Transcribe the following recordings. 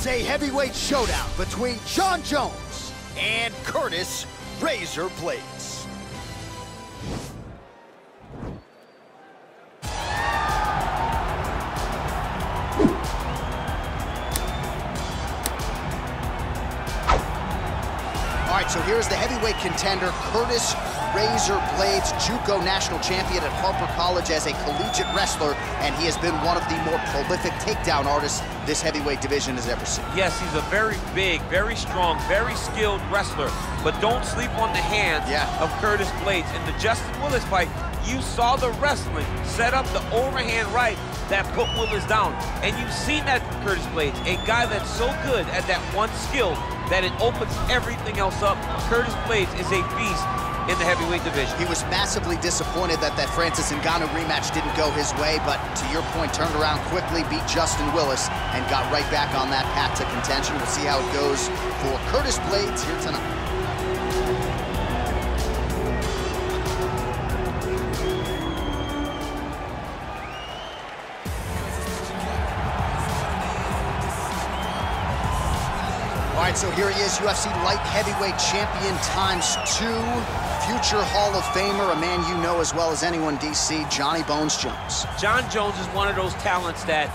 It's a heavyweight showdown between Jon Jones and Curtis Razor Blaydes. All right, so here's the heavyweight contender, Curtis Razor Blaydes, JUCO national champion at Harper College as a collegiate wrestler, and he has been one of the more prolific takedown artists this heavyweight division has ever seen. Yes, he's a very big, very strong, very skilled wrestler, but don't sleep on the hands of Curtis Blaydes. In the Justin Willis fight, you saw the wrestling set up the overhand right that put Willis down, and you've seen that from Curtis Blaydes, a guy that's so good at that one skill that it opens everything else up. Curtis Blaydes is a beast in the heavyweight division. He was massively disappointed that Francis Ngannou rematch didn't go his way, but to your point, turned around quickly, beat Justin Willis, and got right back on that path to contention. We'll see how it goes for Curtis Blaydes here tonight. All right, so here he is, UFC light heavyweight champion ×2, future Hall of Famer, a man you know as well as anyone, DC, Johnny Bones Jones. Jon Jones is one of those talents that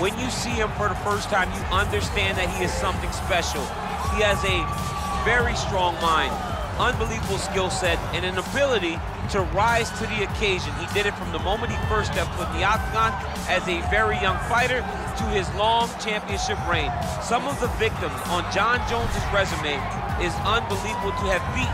when you see him for the first time, you understand that he is something special. He has a very strong mind, unbelievable skill set, and an ability to rise to the occasion. He did it from the moment he first stepped foot in the octagon as a very young fighter to his long championship reign. Some of the victims on Jon Jones's resume is unbelievable. To have beaten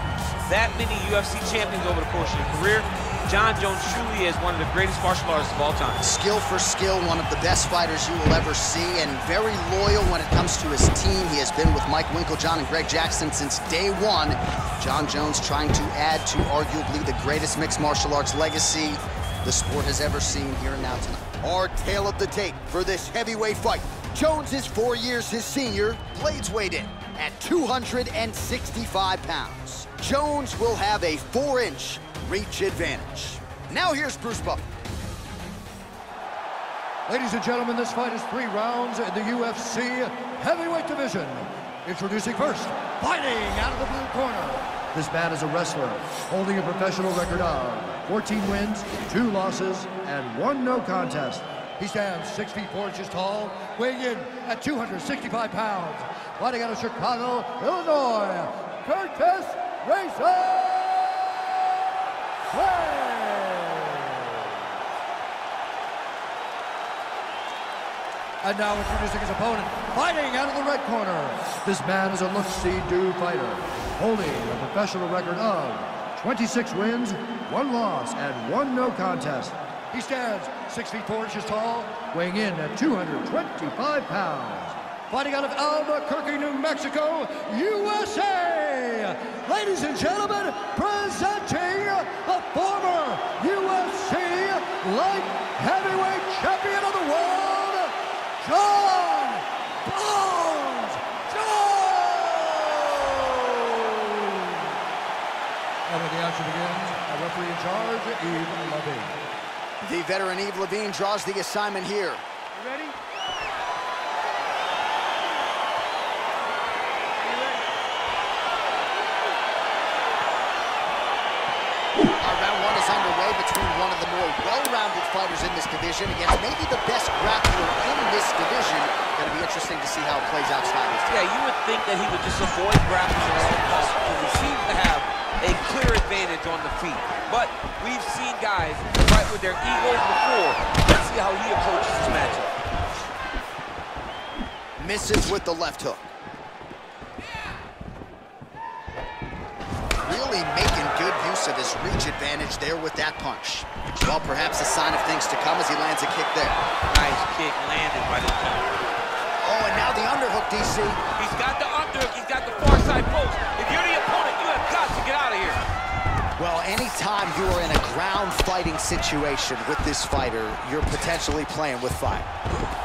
that many UFC champions over the course of his career, Jon Jones truly is one of the greatest martial artists of all time. Skill for skill, one of the best fighters you will ever see, and very loyal when it comes to his team. He has been with Mike Winkeljohn and Greg Jackson since day one. Jon Jones trying to add to arguably the greatest mixed martial arts legacy the sport has ever seen here and now tonight. Our tale of the tape for this heavyweight fight. Jones is 4 years his senior. Blaydes weighed in at 265 pounds. Jones will have a 4-inch reach advantage. Now here's Bruce Buffer. Ladies and gentlemen, this fight is 3 rounds in the UFC heavyweight division. Introducing first, fighting out of the blue corner. This man is a wrestler, holding a professional record of 14 wins, 2 losses, and 1 no contest. He stands 6 feet 4 inches tall, weighing in at 265 pounds. Fighting out of Chicago, Illinois, Curtis Razor Blaydes. And now introducing his opponent, fighting out of the red corner. This man is a look-see-do fighter, holding a professional record of 26 wins, 1 loss, and 1 no contest. He stands 6 feet 4 inches tall, weighing in at 225 pounds. Fighting out of Albuquerque, New Mexico, USA. Ladies and gentlemen, presenting the former UFC light heavyweight champion of the world, Jon Bones Jones. And when the action begins, our referee in charge, Yves Levine. The veteran Yves Levine draws the assignment here. You ready? Underway between one of the more well-rounded fighters in this division against maybe the best grappler in this division. Going to be interesting to see how it plays out stylistically. Yeah, you would think that he would just avoid grappling at all costs because he seems to have a clear advantage on the feet. But we've seen guys fight with their egos before. Let's see how he approaches this matchup. Misses with the left hook. Really making good use of his reach advantage there with that punch. Well, perhaps a sign of things to come as he lands a kick there. Nice kick landed by the top. Oh, and now the underhook, DC. He's got the underhook, he's got the far side post. If you're the opponent, you have got to get out of here. Well, anytime you are in a ground fighting situation with this fighter, you're potentially playing with fire.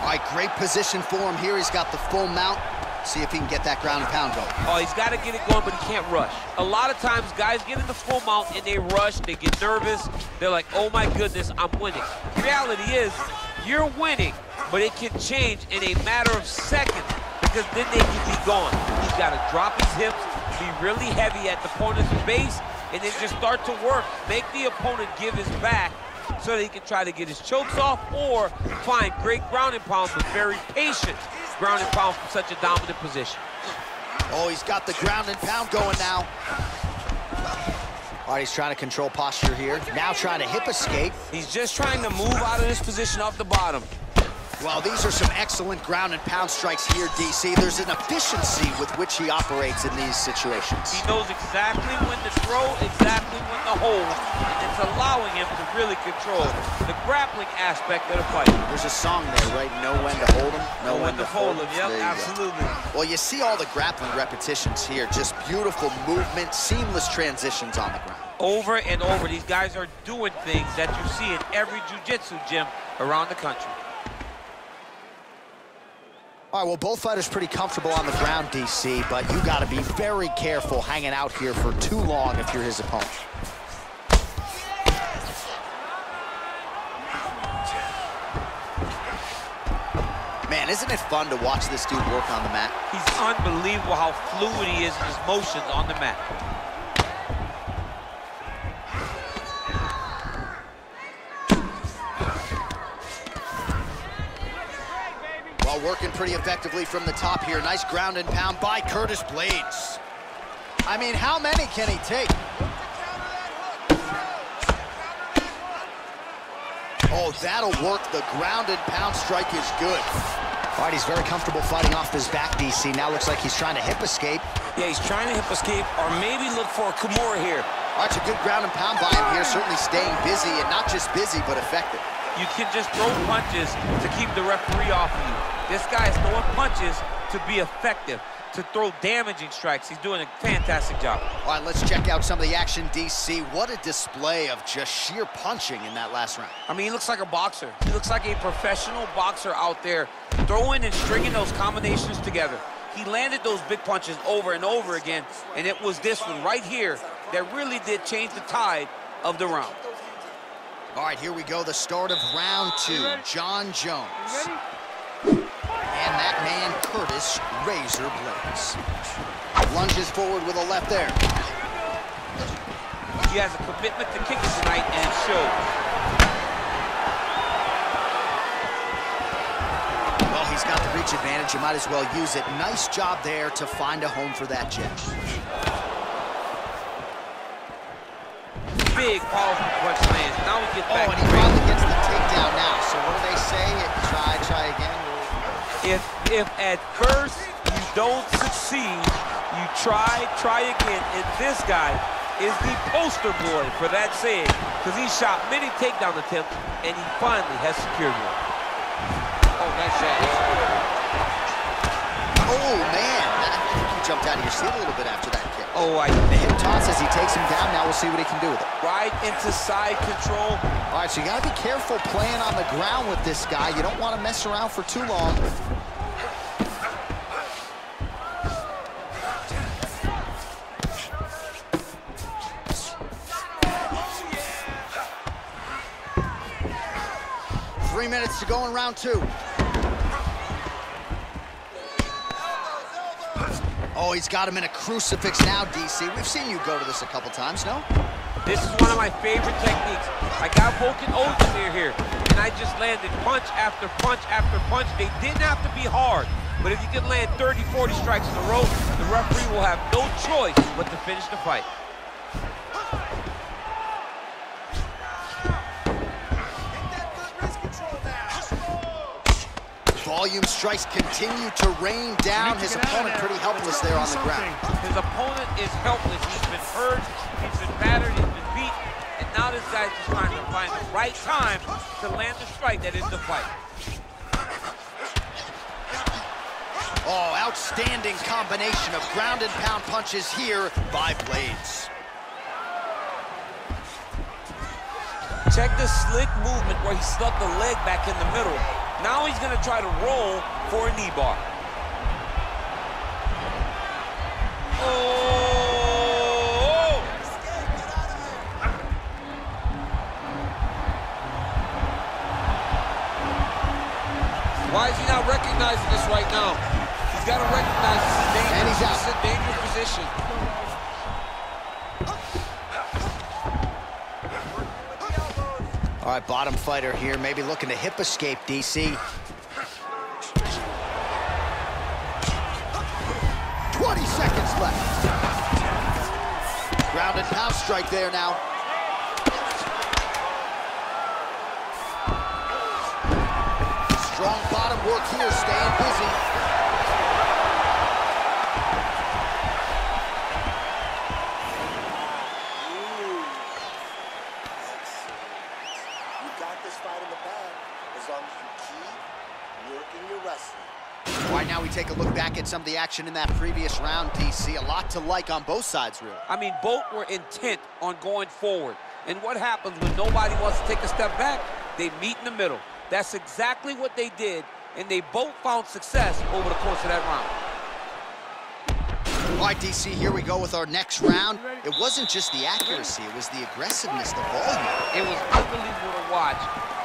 All right, great position for him here. He's got the full mount. See if he can get that ground and pound going. Oh, he's got to get it going, but he can't rush. A lot of times, guys get in the full mount and they rush, they get nervous. They're like, oh my goodness, I'm winning. The reality is, you're winning, but it can change in a matter of seconds, because then they can be gone. He's got to drop his hips, be really heavy at the opponent's base, and then just start to work. Make the opponent give his back so that he can try to get his chokes off or find great ground and pound, but very patient ground and pound from such a dominant position. Oh, he's got the ground and pound going now. All right, he's trying to control posture here. Now trying to hip escape. He's just trying to move out of this position off the bottom. Well, these are some excellent ground and pound strikes here, DC. There's an efficiency with which he operates in these situations. He knows exactly when to throw, exactly when to hold, and it's allowing him to really control the grappling aspect of the fight. There's a song there, right? Know when to hold him, know when to fold him. Yep, absolutely. Well, you see all the grappling repetitions here. Just beautiful movement, seamless transitions on the ground. Over and over, these guys are doing things that you see in every jiu-jitsu gym around the country. All right, well, both fighters pretty comfortable on the ground, DC, but you got to be very careful hanging out here for too long if you're his opponent. Man, isn't it fun to watch this dude work on the mat? He's unbelievable how fluid he is in his motions on the mat. Working pretty effectively from the top here. Nice ground and pound by Curtis Blaydes. I mean, how many can he take? Oh, that'll work. The ground and pound strike is good. All right, he's very comfortable fighting off his back, DC. Now looks like he's trying to hip escape. Yeah, he's trying to hip escape or maybe look for a Kimura here. All right, it's a good ground and pound by him here. Certainly staying busy, and not just busy, but effective. You can just throw punches to keep the referee off of you. This guy is throwing punches to be effective, to throw damaging strikes. He's doing a fantastic job. All right, let's check out some of the action, DC. What a display of just sheer punching in that last round. I mean, he looks like a boxer. He looks like a professional boxer out there, throwing and stringing those combinations together. He landed those big punches over and over again, and it was this one right here that really did change the tide of the round. All right, here we go, the start of round two. Jon Jones. And that man, Curtis Razor Blaydes. Lunges forward with a left there. He has a commitment to kicking tonight, and it shows. Well, he's got the reach advantage. You might as well use it. Nice job there to find a home for that jab. Big, powerful punch lands. Now we get back. Oh, and he finally gets the takedown now. So what do they say? Try again. If at first you don't succeed, you try again. And this guy is the poster boy for that saying, because he shot many takedown attempts, and he finally has secured one. Oh, nice shot. Oh, man. I think you jumped out of your seat a little bit after that kick. Oh, the hip toss as he takes him down. Now we'll see what he can do with it. Right into side control. All right, so you got to be careful playing on the ground with this guy. You don't want to mess around for too long. Three minutes to go in round two. Oh, he's got him in a crucifix now, DC. We've seen you go to this a couple times, no? This is one of my favorite techniques. I got Volkan Ozdemir here, and I just landed punch after punch after punch. They didn't have to be hard, but if you can land 30, 40 strikes in a row, the referee will have no choice but to finish the fight. Volume strikes continue to rain down. His opponent pretty helpless there on the ground. His opponent is helpless. He's been hurt, he's been battered, he's been beat, and now this guy's just trying to find the right time to land the strike that is the fight. Oh, outstanding combination of ground and pound punches here by Blaydes. Check the slick movement where he stuck the leg back in the middle. Now he's going to try to roll for a knee bar. Oh! Why is he not recognizing this right now? He's He's got to recognize this is dangerous. And he's out. This is a dangerous position. All right, bottom fighter here, maybe looking to hip escape, DC. 20 seconds left. Ground and pound strike there now. Strong bottom work here, staying busy. You got this fight in the bag as long as you keep working your wrestling. All right, now we take a look back at some of the action in that previous round, DC. A lot to like on both sides, really. I mean, both were intent on going forward. And what happens when nobody wants to take a step back? They meet in the middle. That's exactly what they did, and they both found success over the course of that round. All right, DC, here we go with our next round. It wasn't just the accuracy, it was the aggressiveness, the volume. It was unbelievable to watch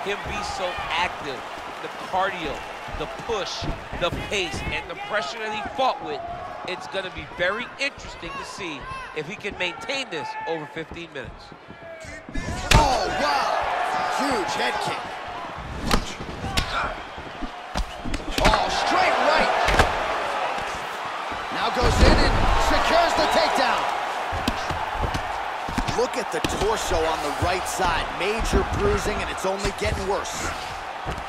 him be so active. The cardio, the push, the pace, and the pressure that he fought with. It's going to be very interesting to see if he can maintain this over 15 minutes. Oh, wow! Huge head kick. Oh, straight right. Now goes in and secures the takedown. Look at the torso on the right side. Major bruising, and it's only getting worse.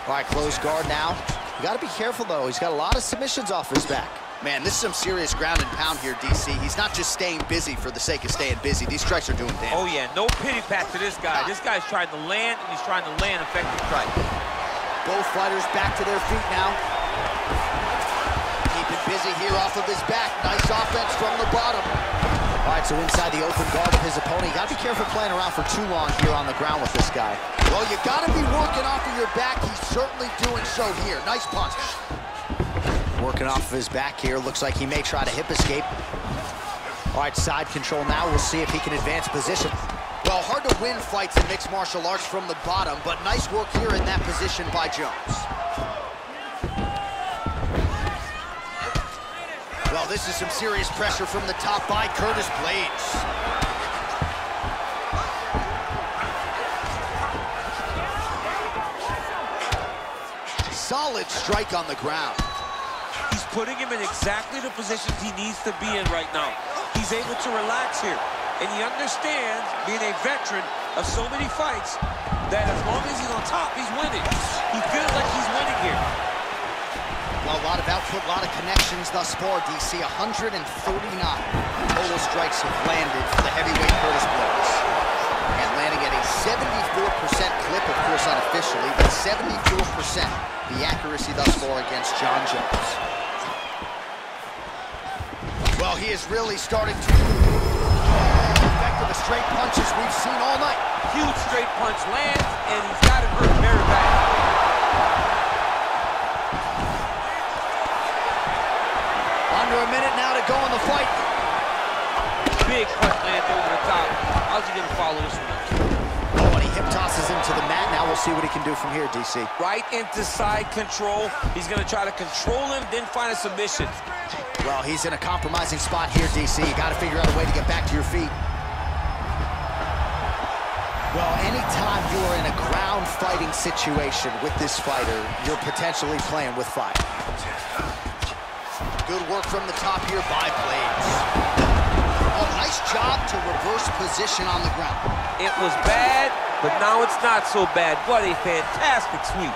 All right, close guard now. You got to be careful, though. He's got a lot of submissions off his back. Man, this is some serious ground and pound here, DC. He's not just staying busy for the sake of staying busy. These strikes are doing damage. Oh, yeah, no pity pat to this guy. This guy's trying to land, and he's trying to land effective strikes. Both fighters back to their feet now. Keeping busy here off of his back. Nice offense from the bottom. All right, so inside the open guard of his opponent. You got to be careful playing around for too long here on the ground with this guy. Well, you got to be working off of your back. He's certainly doing so here. Nice punch. Working off of his back here. Looks like he may try to hip escape. All right, side control now. We'll see if he can advance position. Well, hard to win fights in mixed martial arts from the bottom, but nice work here in that position by Jones. Well, this is some serious pressure from the top by Curtis Blaydes. Solid strike on the ground. He's putting him in exactly the positions he needs to be in right now. He's able to relax here. And he understands, being a veteran of so many fights, that as long as he's on top, he's winning. He feels like he's winning here. Well, a lot of output, a lot of connections thus far, DC. 139 total strikes have landed for the heavyweight Curtis Blaydes. And landing at a 74% clip, of course unofficially, but 74% the accuracy thus far against John Jones. Well, he is really starting to effective the straight punches we've seen all night. Huge straight punch lands, and he's got him hurt very bad. Under a minute now to go in the fight. Big punch lands over the top. How's he gonna follow this one? Oh, and he hip tosses him to the mat. Now we'll see what he can do from here, DC. Right into side control. He's gonna try to control him, then find a submission. Well, he's in a compromising spot here, DC. You got to figure out a way to get back to your feet. Well, anytime you are in a ground fighting situation with this fighter, you're potentially playing with fire. Good work from the top here by Blaydes. Oh, nice job to reverse position on the ground. It was bad, but now it's not so bad. What a fantastic sweep.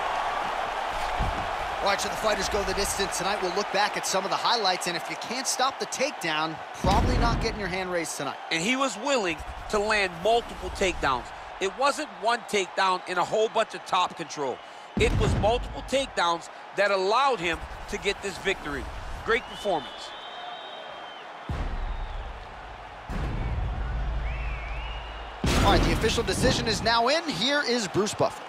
All right, so the fighters go the distance tonight. We'll look back at some of the highlights, and if you can't stop the takedown, probably not getting your hand raised tonight. And he was willing to land multiple takedowns. It wasn't one takedown and a whole bunch of top control. It was multiple takedowns that allowed him to get this victory. Great performance. All right, the official decision is now in. Here is Bruce Buffer.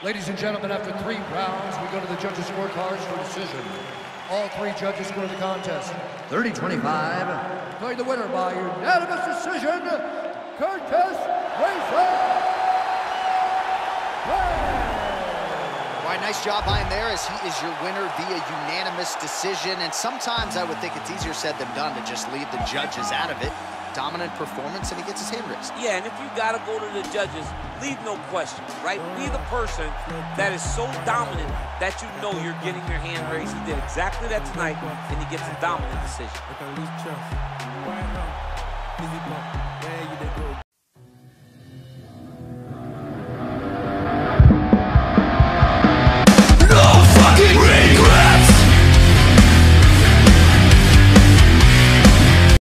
Ladies and gentlemen, after 3 rounds, we go to the judges' scorecards for decision. All 3 judges score the contest 30-25. Declaring the winner by unanimous decision, Curtis Blaydes. All right, nice job by him there, as he is your winner via unanimous decision. And sometimes I would think it's easier said than done to just leave the judges out of it. Dominant performance, and he gets his hand raised. Yeah, and if you got to go to the judges, leave no question, right? Be the person that is so dominant that you know you're getting your hand raised. He did exactly that tonight, and he gets a dominant decision.